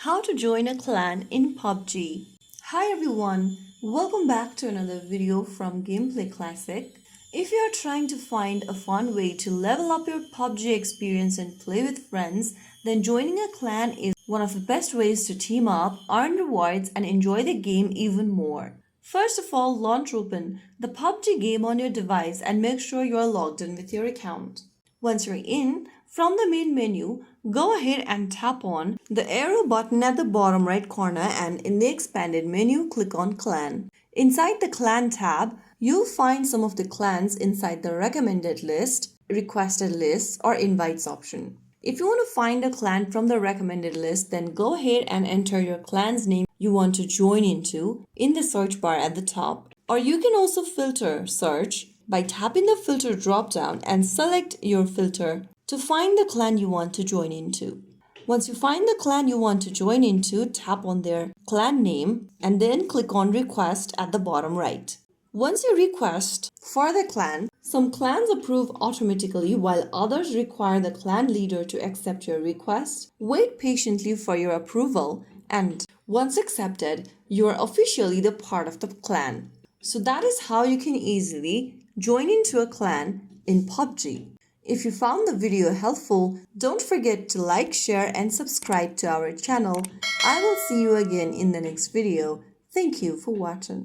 How to join a clan in PUBG. Hi everyone, welcome back to another video from Gameplay Classic. If you are trying to find a fun way to level up your PUBG experience and play with friends, then joining a clan is one of the best ways to team up, earn rewards and enjoy the game even more. First of all, launch open the PUBG game on your device and make sure you are logged in with your account. Once you're in, from the main menu, go ahead and tap on the arrow button at the bottom right corner and in the expanded menu, click on Clan. Inside the Clan tab, you'll find some of the clans inside the recommended list, requested lists, or invites option. If you want to find a clan from the recommended list, then go ahead and enter your clan's name you want to join into in the search bar at the top. Or you can also filter search by tapping the filter drop down and select your filter to find the clan you want to join into. Once you find the clan you want to join into, tap on their clan name and then click on request at the bottom right. Once you request for the clan, some clans approve automatically while others require the clan leader to accept your request. Wait patiently for your approval and once accepted, you are officially the part of the clan. So that is how you can easily join into a clan in PUBG. If you found the video helpful, don't forget to like, share and subscribe to our channel. I will see you again in the next video. Thank you for watching.